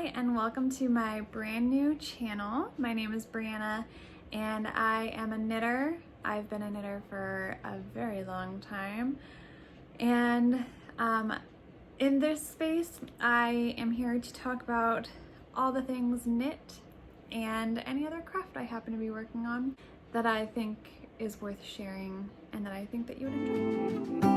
Hi, and welcome to my brand new channel. My name is Brianna, and I am a knitter. I've been a knitter for a very long time, and in this space, I am here to talk about all the things knit and any other craft I happen to be working on that I think is worth sharing and that I think that you would enjoy.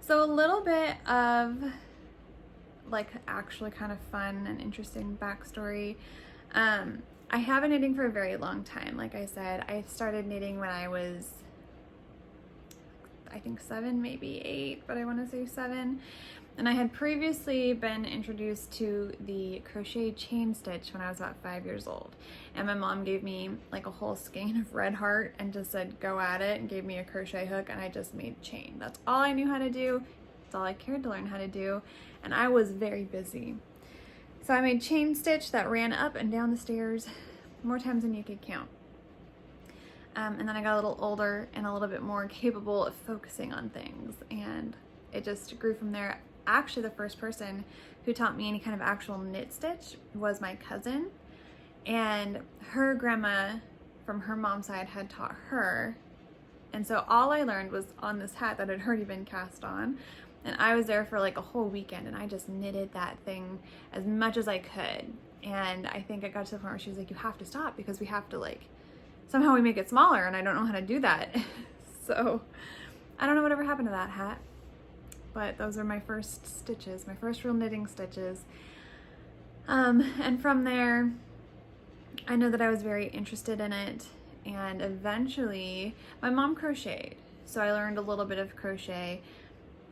So a little bit of like actually kind of fun and interesting backstory. I have been knitting for a very long time. Like I said, I started knitting when I was, I think 7, maybe 8, but I want to say 7. And I had previously been introduced to the crochet chain stitch when I was about 5 years old. And my mom gave me like a whole skein of red heart and just said, go at it, and gave me a crochet hook, and I just made chain. That's all I knew how to do. That's all I cared to learn how to do. And I was very busy. So I made chain stitch that ran up and down the stairs more times than you could count. And then I got a little older and a little bit more capable of focusing on things, and it just grew from there. Actually, the first person who taught me any kind of actual knit stitch was my cousin, and her grandma from her mom's side had taught her. And so all I learned was on this hat that had already been cast on, and I was there for like a whole weekend, and I just knitted that thing as much as I could. And I think it got to the point where she was like, you have to stop because we have to somehow we make it smaller, and I don't know how to do that. So I don't know whatever happened to that hat, but those were my first stitches, my first real knitting stitches. And from there, I know that I was very interested in it, and eventually my mom crocheted, so I learned a little bit of crochet,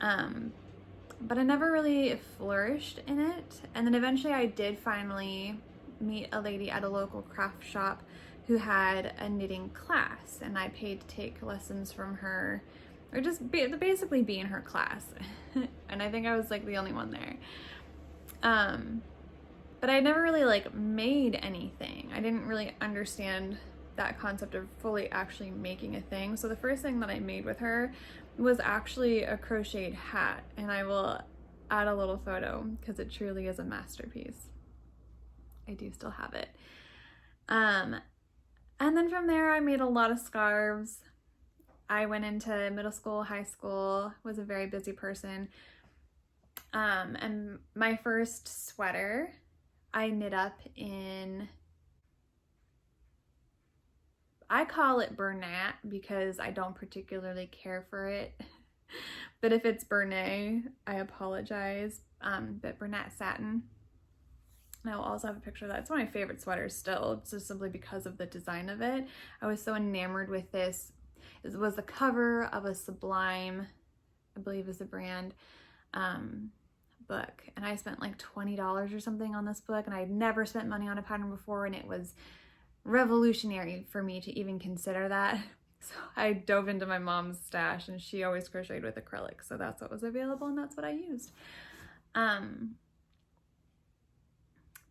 but I never really flourished in it. And then eventually I did finally meet a lady at a local craft shop who had a knitting class, and I paid to take lessons from her, or just basically be in her class. And I think I was like the only one there. But I never really made anything. I didn't really understand that concept of fully actually making a thing. So the first thing that I made with her was actually a crocheted hat, and I will add a little photo because it truly is a masterpiece. I do still have it. And then from there, I made a lot of scarves. I went into middle school, high school, was a very busy person. And my first sweater, I knit up in, I call it Bernat because I don't particularly care for it. But if it's Bernat, I apologize. But Bernat satin. And I will also have a picture of that. It's one of my favorite sweaters still, just simply because of the design of it. I was so enamored with this. It was the cover of a Sublime, I believe is the brand, book. And I spent like $20 or something on this book, and I had never spent money on a pattern before, and it was revolutionary for me to even consider that. So I dove into my mom's stash, and she always crocheted with acrylic, so that's what was available, and that's what I used.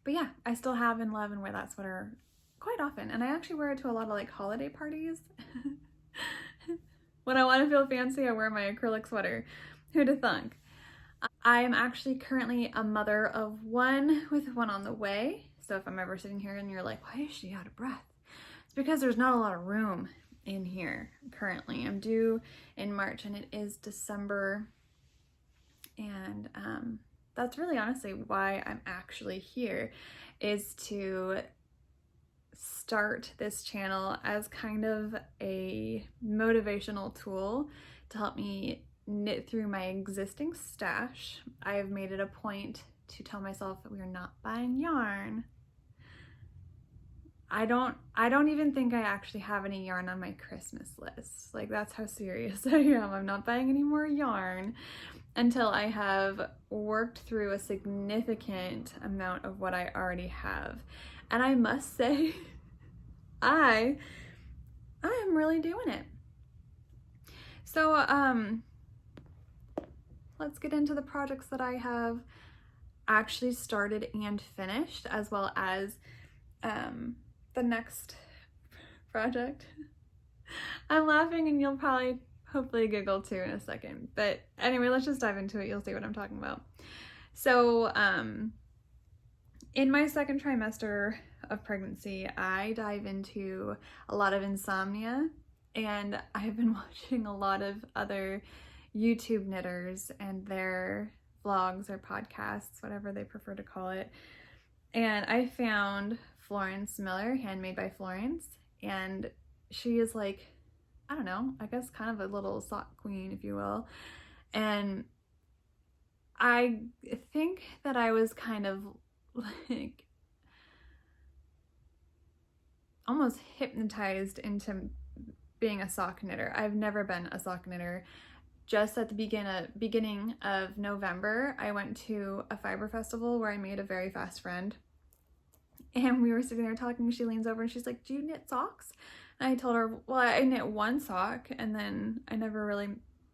But yeah, I still have and love and wear that sweater quite often. And I actually wear it to a lot of holiday parties. When I want to feel fancy, I wear my acrylic sweater. Who'd have thunk? I am actually currently a mother of one with one on the way. So if I'm ever sitting here and you're like, why is she out of breath? It's because there's not a lot of room in here currently. I'm due in March, and it is December. And that's really honestly why I'm actually here, is to start this channel as kind of a motivational tool to help me knit through my existing stash. I have made it a point to tell myself that we are not buying yarn. I don't even think I actually have any yarn on my Christmas list. That's how serious I am. I'm not buying any more yarn until I have worked through a significant amount of what I already have. And I must say, I am really doing it. So let's get into the projects that I have actually started and finished, as well as the next project. I'm laughing and you'll probably hopefully giggle too in a second. But anyway, let's just dive into it. You'll see what I'm talking about. So in my second trimester of pregnancy, I dive into a lot of insomnia, and I've been watching a lot of other YouTube knitters and their vlogs or podcasts, whatever they prefer to call it. And I found Florence Miller, Handmade by Florence, and she is like, I don't know, I guess kind of a little sock queen, if you will. And I think that I was kind of like almost hypnotized into being a sock knitter. I've never been a sock knitter. Just at the beginning of November, I went to a fiber festival where I made a very fast friend. And we were sitting there talking, she leans over and she's like, "Do you knit socks?" And I told her, well, I knit one sock and then I never really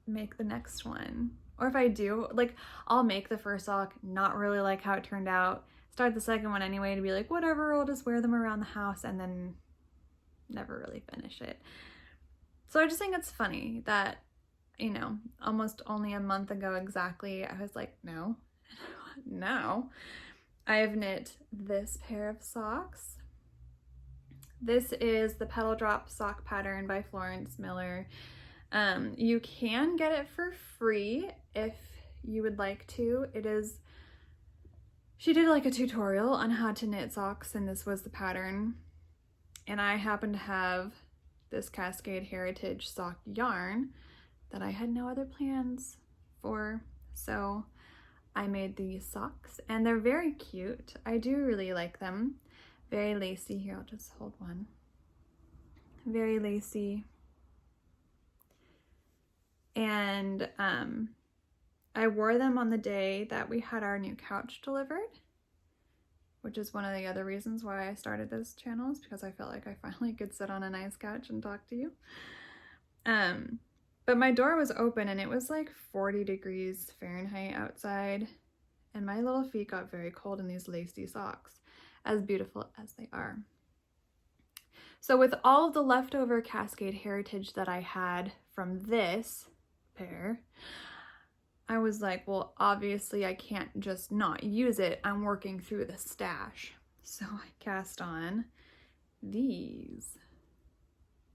make the next one. Or if I do, like, I'll make the first sock, not really like how it turned out, start the second one anyway to be like, whatever, I'll just wear them around the house, and then never really finish it. So I just think it's funny that, you know, almost only a month ago exactly, I was like, no, now I have knit this pair of socks. This is the Petal Drop sock pattern by Florence Miller. You can get it for free if you would like to. She did like a tutorial on how to knit socks, and this was the pattern. And I happen to have this Cascade Heritage sock yarn that I had no other plans for. So I made these socks, and they're very cute. I do really like them. Very lacy. Here, I'll just hold one. Very lacy. And I wore them on the day that we had our new couch delivered, which is one of the other reasons why I started this channel, is because I felt like I finally could sit on a nice couch and talk to you. But my door was open and it was like 40 degrees Fahrenheit outside, and my little feet got very cold in these lacy socks, as beautiful as they are. So with all of the leftover Cascade Heritage that I had from this pair, I was like, well, obviously I can't just not use it. I'm working through the stash. So I cast on these.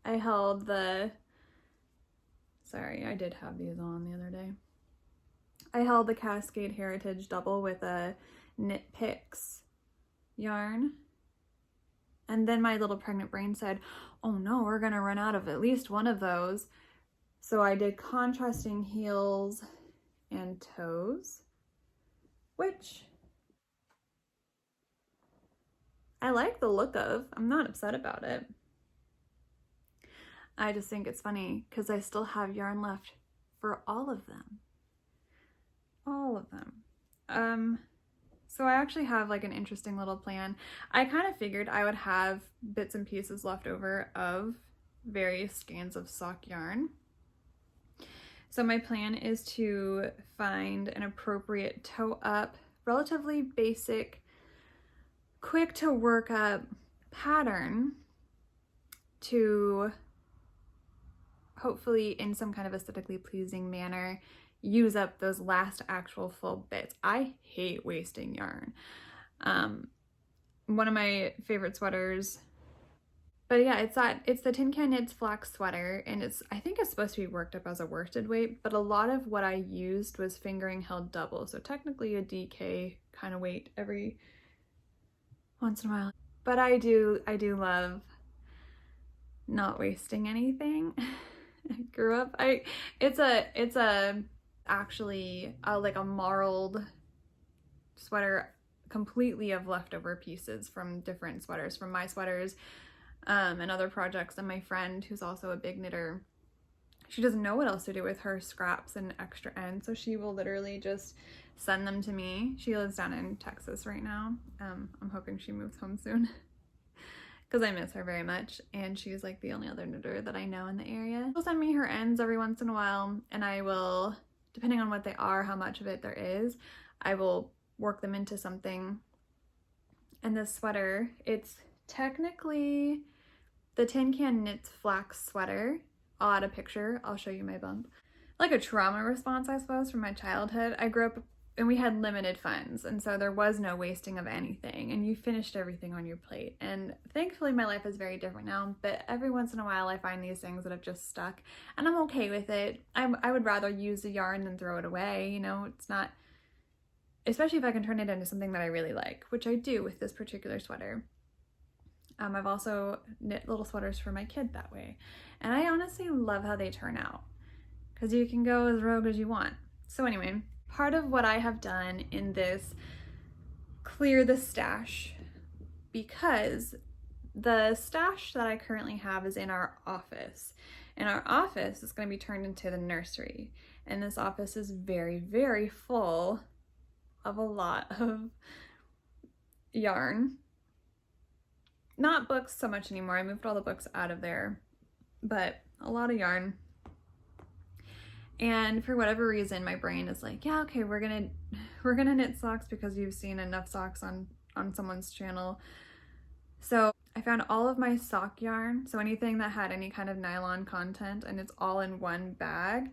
I held the, sorry, I did have these on the other day. I held the Cascade Heritage double with a Knit Picks yarn. And then my little pregnant brain said, oh no, we're gonna run out of at least one of those. So I did contrasting heels and toes, which I like the look of. I'm not upset about it. I just think it's funny because I still have yarn left for all of them. All of them. So I actually have like an interesting little plan. I kind of figured I would have bits and pieces left over of various skeins of sock yarn. So my plan is to find an appropriate toe up, relatively basic, quick to work up pattern to hopefully in some kind of aesthetically pleasing manner use up those last actual full bits. I hate wasting yarn. One of my favorite sweaters, but yeah, it's the Tin Can Knits Flax Sweater, and I think it's supposed to be worked up as a worsted weight, but a lot of what I used was fingering held double, so technically a DK kind of weight every once in a while. But I do love not wasting anything. I grew up, it's actually like a marled sweater completely of leftover pieces from different sweaters, from my sweaters and other projects. And my friend, who's also a big knitter, she doesn't know what else to do with her scraps and extra ends, so she will literally just send them to me. She lives down in Texas right now. I'm hoping she moves home soon. because I miss her very much, and she's like the only other knitter that I know in the area. She'll send me her ends every once in a while, and I will, depending on what they are, how much of it there is, I will work them into something. And this sweater, it's technically the Tin Can Knits Flax Sweater. I'll add a picture, I'll show you my bump. Like a trauma response, I suppose, from my childhood. I grew up and we had limited funds, and so there was no wasting of anything, and you finished everything on your plate. And thankfully my life is very different now, but every once in a while I find these things that have just stuck, and I'm okay with it. I would rather use the yarn than throw it away, you know. It's not, especially if I can turn it into something that I really like, which I do with this particular sweater. I've also knit little sweaters for my kid that way, and I honestly love how they turn out, because you can go as rogue as you want. So anyway, part of what I have done in this clear the stash, because the stash that I currently have is in our office, and our office is going to be turned into the nursery, and this office is very, very full of a lot of yarn. Not books so much anymore, I moved all the books out of there, but a lot of yarn. And for whatever reason, my brain is like, yeah, okay, we're gonna knit socks because you've seen enough socks on someone's channel. So I found all of my sock yarn, so anything that had any kind of nylon content, and it's all in one bag.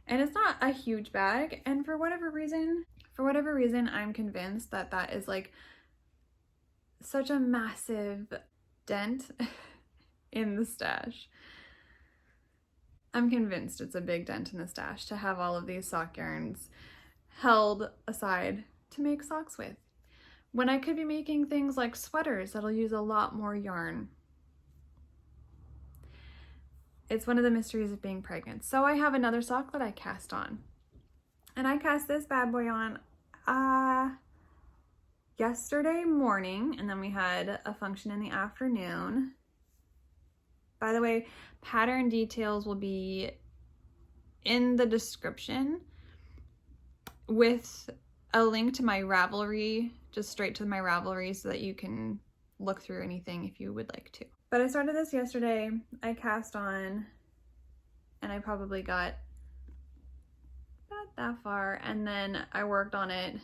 And it's not a huge bag, and for whatever reason, I'm convinced that that is like such a massive dent in the stash. I'm convinced it's a big dent in the stash to have all of these sock yarns held aside to make socks with, when I could be making things like sweaters that'll use a lot more yarn. It's one of the mysteries of being pregnant. So I have another sock that I cast on, and I cast this bad boy on yesterday morning, and then we had a function in the afternoon. By the way, pattern details will be in the description with a link to my Ravelry, just straight to my Ravelry, so that you can look through anything if you would like to. But I started this yesterday, I cast on, and I probably got not that far, and then I worked on it.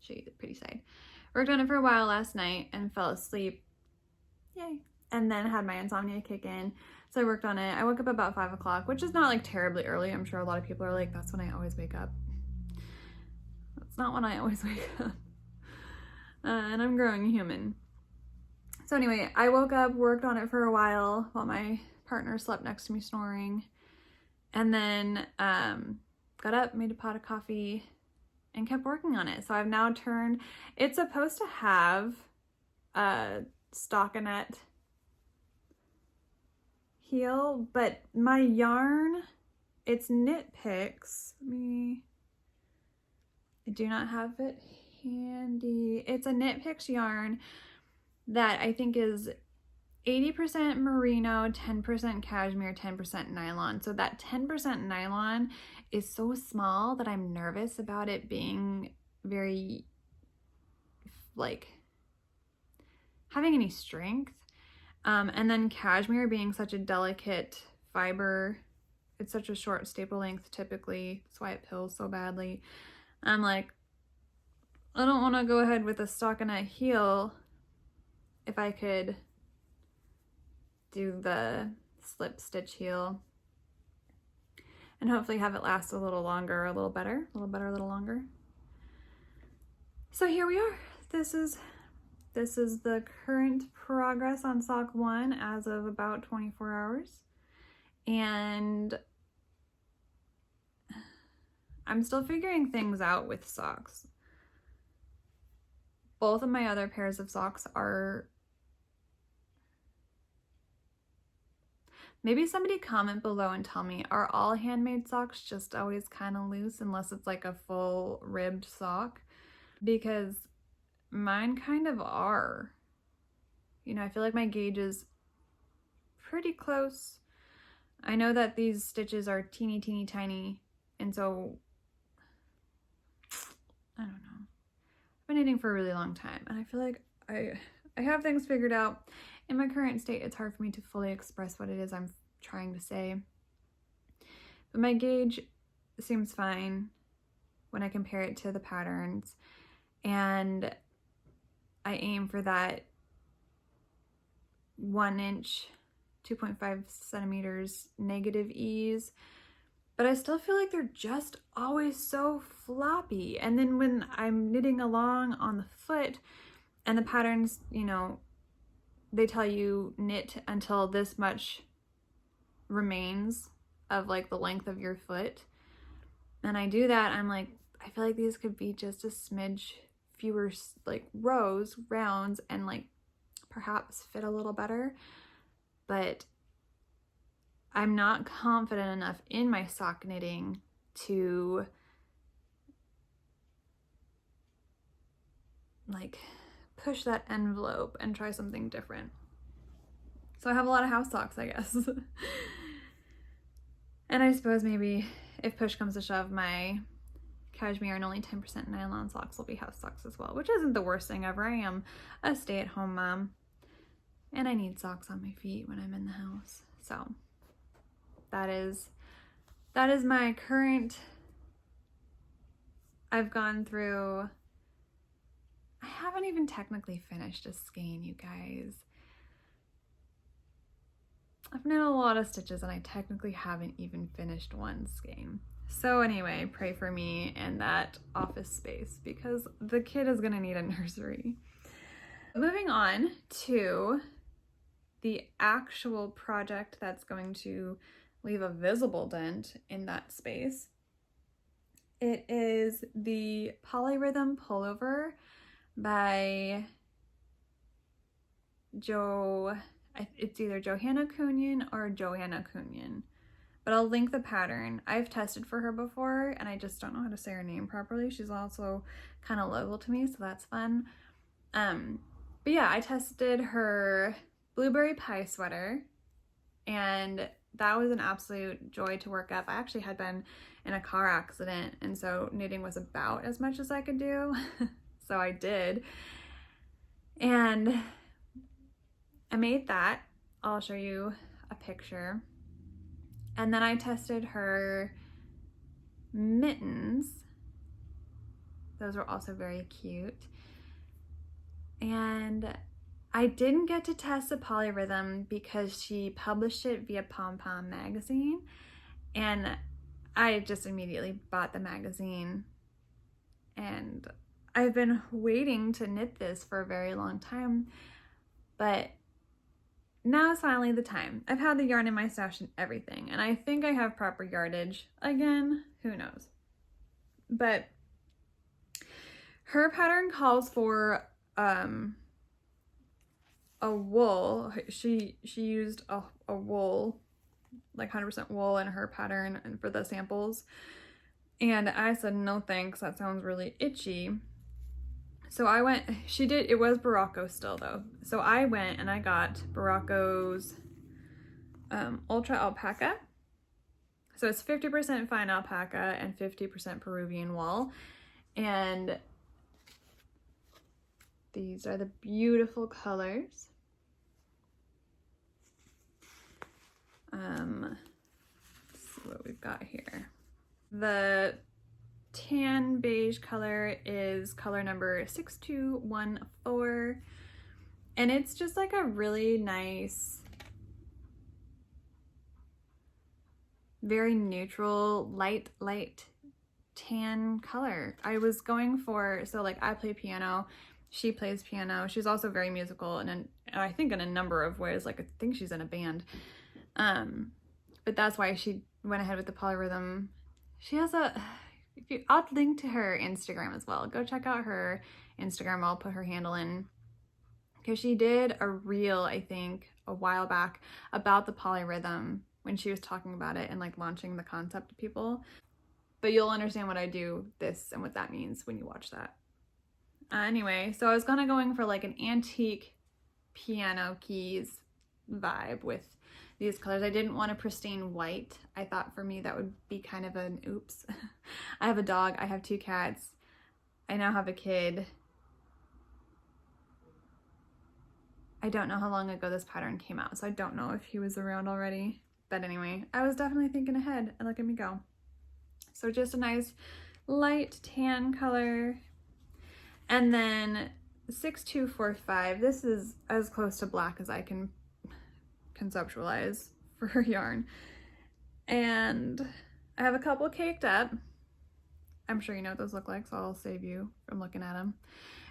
Show you the pretty side. Worked on it for a while last night and fell asleep. Yay. And then had my insomnia kick in. So I worked on it. I woke up about 5 o'clock, which is not like terribly early. I'm sure a lot of people are like, that's when I always wake up. That's not when I always wake up. And I'm growing a human. So anyway, I woke up, worked on it for a while my partner slept next to me snoring. And then got up, made a pot of coffee, and kept working on it. So I've now turned, it's supposed to have a stockinette heel, but my yarn, it's Knit Picks. I do not have it handy. It's a Knit Picks yarn that I think is 80% merino, 10% cashmere, 10% nylon. So that 10% nylon is so small that I'm nervous about it being very, like, having any strength. And then cashmere being such a delicate fiber, it's such a short staple length typically, that's why it pills so badly. I'm like, I don't want to go ahead with a stockinette heel if I could do the slip stitch heel and hopefully have it last a little longer, a little better, a little longer. So here we are. This is the current progress on sock 1 as of about 24 hours. And I'm still figuring things out with socks. Both of my other pairs of socks are, maybe somebody comment below and tell me, are all handmade socks just always kind of loose unless it's like a full ribbed sock? Because mine kind of are. You know, I feel like my gauge is pretty close. I know that these stitches are teeny tiny, and so I don't know. I've been knitting for a really long time, and I feel like I have things figured out. in my current state, it's hard for me to fully express what it is I'm trying to say. But my gauge seems fine when I compare it to the patterns, and I aim for that 1 inch, 2.5 centimeters negative ease, but I still feel like they're just always so floppy. And then when I'm knitting along on the foot and the patterns, you know, they tell you knit until this much remains of like the length of your foot, and I do that, I'm like, I feel like these could be just a smidge fewer like rows, rounds, and like perhaps fit a little better, but I'm not confident enough in my sock knitting to like push that envelope and try something different. So I have a lot of house socks, I guess. And I suppose maybe if push comes to shove, my cashmere and only 10% nylon socks will be house socks as well, which isn't the worst thing ever. I am a stay-at-home mom, and I need socks on my feet when I'm in the house. So that is my current. I've gone through, I haven't even technically finished a skein, you guys. I've knit a lot of stitches and I technically haven't even finished one skein. So anyway, pray for me and that office space because the kid is gonna need a nursery. Moving on to the actual project that's going to leave a visible dent in that space. It is the Polyrhythm Pullover by it's either Johanna or Johanna, but I'll link the pattern. I've tested for her before and I just don't know how to say her name properly. She's also kind of local to me, so that's fun. But yeah, I tested her blueberry pie sweater and that was an absolute joy to work up. I actually had been in a car accident, and so knitting was about as much as I could do. So I did. And I made that. I'll show you a picture. And then I tested her mittens. Those were also very cute. And I didn't get to test the Polyrhythm because she published it via Pompom magazine, and I just immediately bought the magazine, and I've been waiting to knit this for a very long time, but now is finally the time. I've had the yarn in my stash and everything, and I think I have proper yardage again, who knows. But her pattern calls for a wool. She used a wool, like 100% wool in her pattern and for the samples, and I said no thanks, that sounds really itchy. So I went, it was Barocco still though, so I went and I got Barocco's Ultra Alpaca. So it's 50% fine alpaca and 50% Peruvian wool, and these are the beautiful colors. Let's see what we've got here. The tan beige color is color number 6214, and it's just like a really nice, very neutral, light tan color. I was going for, so like I play piano, she plays piano, she's also very musical, and I think in a number of ways, like I think she's in a band. But that's why she went ahead with the Polyrhythm. She has I'll link to her Instagram as well. Go check out her Instagram. I'll put her handle in, because she did a reel, I think, a while back about the Polyrhythm when she was talking about it and like launching the concept to people. But you'll understand what I do this and what that means when you watch that. Anyway, so I was going for like an antique piano keys vibe with these colors. I didn't want a pristine white. I thought for me that would be kind of an oops. I have a dog, I have 2 cats, I now have a kid. I don't know how long ago this pattern came out, so I don't know if he was around already. But anyway, I was definitely thinking ahead, and look at me go. So just a nice light tan color. And then 6245, this is as close to black as I can conceptualize for yarn. And I have a couple caked up. I'm sure you know what those look like, so I'll save you from looking at them.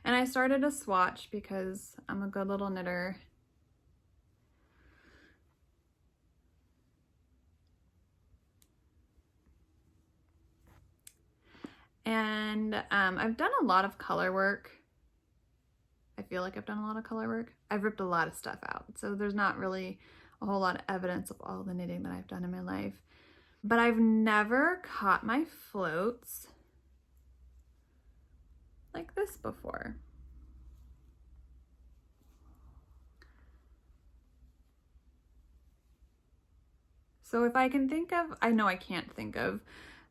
And I started a swatch because I'm a good little knitter. And I've done a lot of color work. I feel like I've done a lot of color work. I've ripped a lot of stuff out, so there's not really a whole lot of evidence of all the knitting that I've done in my life. But I've never caught my floats like this before. So if I can think of, I know I can't think of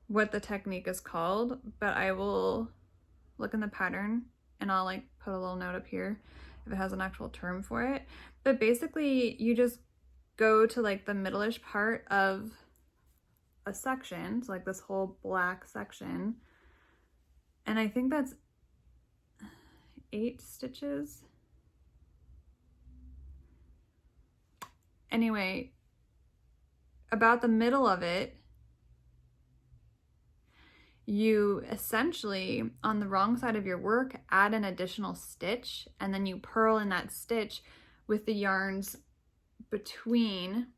what the technique is called, but I will look in the pattern and I'll like put a little note up here if it has an actual term for it. But basically you just go to like the middle-ish part of a section, so like this whole black section, and I think that's 8 stitches. Anyway, about the middle of it, you essentially, on the wrong side of your work, add an additional stitch, and then you purl in that stitch with the yarns between.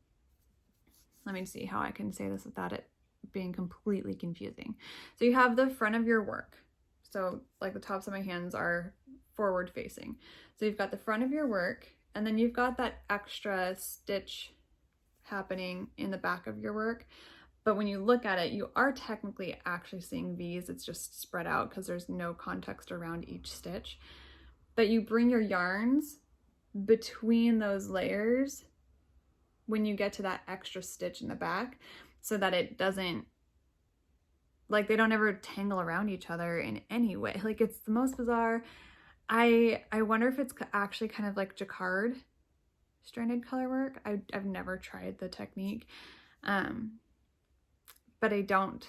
Let me see how I can say this without it being completely confusing. So you have the front of your work. So like the tops of my hands are forward facing. So you've got the front of your work, and then you've got that extra stitch happening in the back of your work. But when you look at it, you are technically actually seeing V's. It's just spread out because there's no context around each stitch. But you bring your yarns between those layers when you get to that extra stitch in the back, so that it doesn't, like, they don't ever tangle around each other in any way. Like, it's the most bizarre. I wonder if it's actually kind of like jacquard stranded color work. I've never tried the technique. But I don't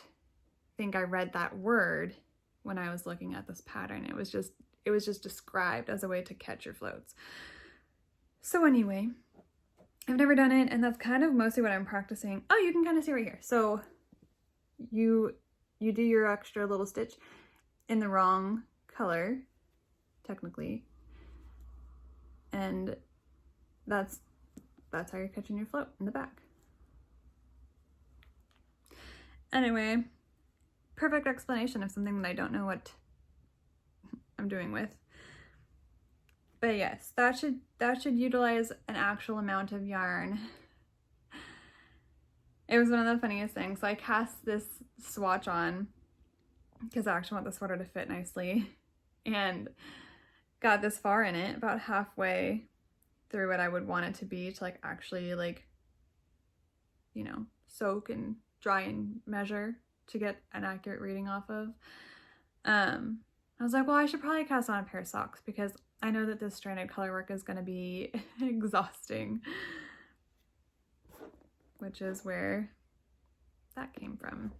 think I read that word when I was looking at this pattern. It was just described as a way to catch your floats. So anyway, I've never done it, and that's kind of mostly what I'm practicing. Oh, you can kind of see right here. So you do your extra little stitch in the wrong color, technically, and that's how you're catching your float in the back. Anyway, perfect explanation of something that I don't know what I'm doing with. But yes, that should utilize an actual amount of yarn. It was one of the funniest things. So I cast this swatch on because I actually want the sweater to fit nicely, and got this far in it, about halfway through what I would want it to be to like actually like, you know, soak and dry and measure to get an accurate reading off of. I was like, well, I should probably cast on a pair of socks because I know that this stranded color work is going to be exhausting, which is where that came from.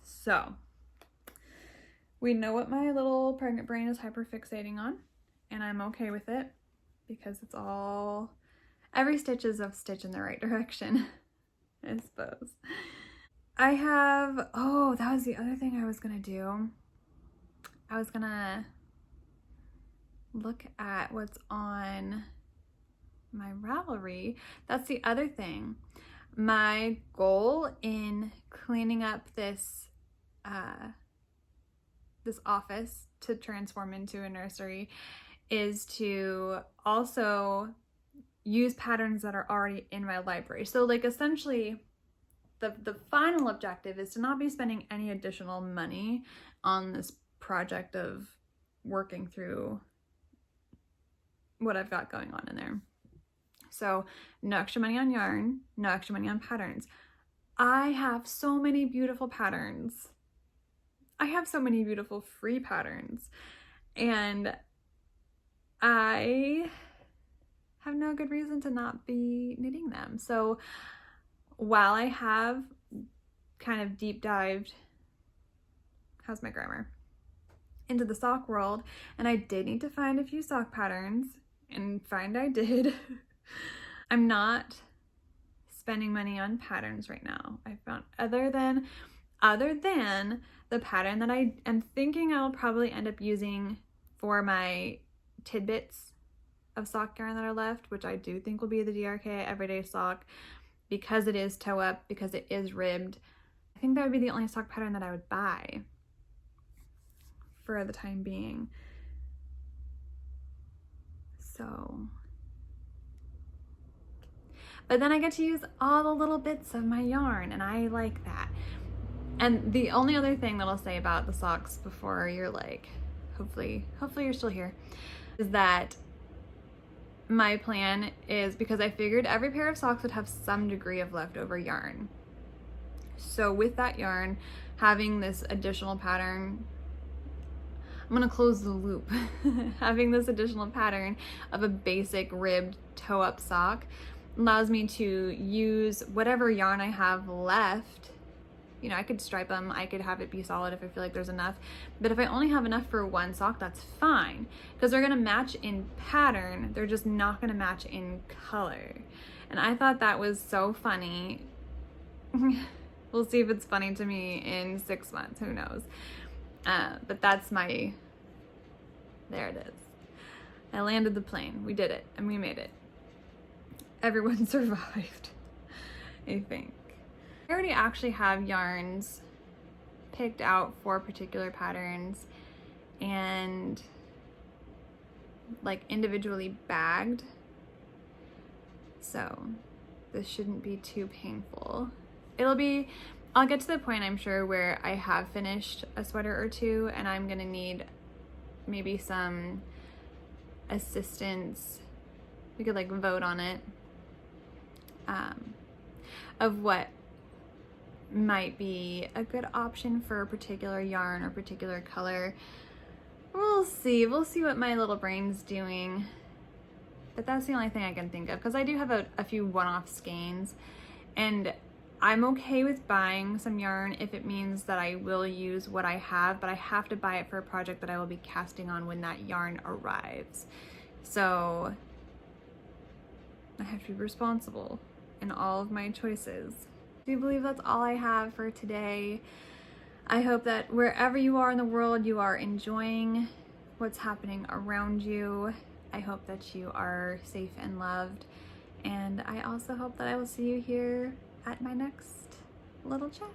So we know what my little pregnant brain is hyperfixating on, and I'm okay with it because it's all, every stitch is a stitch in the right direction, I suppose. I have, oh, that was the other thing I was gonna do. I was gonna look at what's on my Ravelry. That's the other thing. My goal in cleaning up this this office to transform into a nursery is to also use patterns that are already in my library. So like essentially the final objective is to not be spending any additional money on this project of working through what I've got going on in there. So no extra money on yarn, no extra money on patterns. I have so many beautiful patterns. I have so many beautiful free patterns, and I have no good reason to not be knitting them. So while I have kind of deep dived, how's my grammar, into the sock world, and I did need to find a few sock patterns, and find I did. I'm not spending money on patterns right now. I found other than the pattern that I am thinking I'll probably end up using for my tidbits of sock yarn that are left, which I do think will be the DRK Everyday Sock, because it is toe up, because it is ribbed. I think that would be the only sock pattern that I would buy for the time being. So, but then I get to use all the little bits of my yarn, and I like that. And the only other thing that I'll say about the socks before you're like, hopefully you're still here, is that my plan is, because I figured every pair of socks would have some degree of leftover yarn. So with that yarn, having this additional pattern, I'm gonna close the loop. Having this additional pattern of a basic ribbed toe-up sock allows me to use whatever yarn I have left. You know, I could stripe them, I could have it be solid if I feel like there's enough, but if I only have enough for one sock, that's fine, because they're gonna match in pattern, they're just not gonna match in color. And I thought that was so funny. We'll see if it's funny to me in 6 months, who knows. But that's my, there it is. I landed the plane, we did it, and we made it. Everyone survived, I think. I already actually have yarns picked out for particular patterns and like individually bagged, so this shouldn't be too painful. I'll get to the point, I'm sure, where I have finished a sweater or two and I'm gonna need maybe some assistance. We could like vote on it, of what might be a good option for a particular yarn or particular color. We'll see what my little brain's doing, but that's the only thing I can think of, because I do have a few one-off skeins, and I'm okay with buying some yarn if it means that I will use what I have, but I have to buy it for a project that I will be casting on when that yarn arrives. So I have to be responsible in all of my choices. I do believe that's all I have for today. I hope that wherever you are in the world, you are enjoying what's happening around you. I hope that you are safe and loved. And I also hope that I will see you here at my next little chat.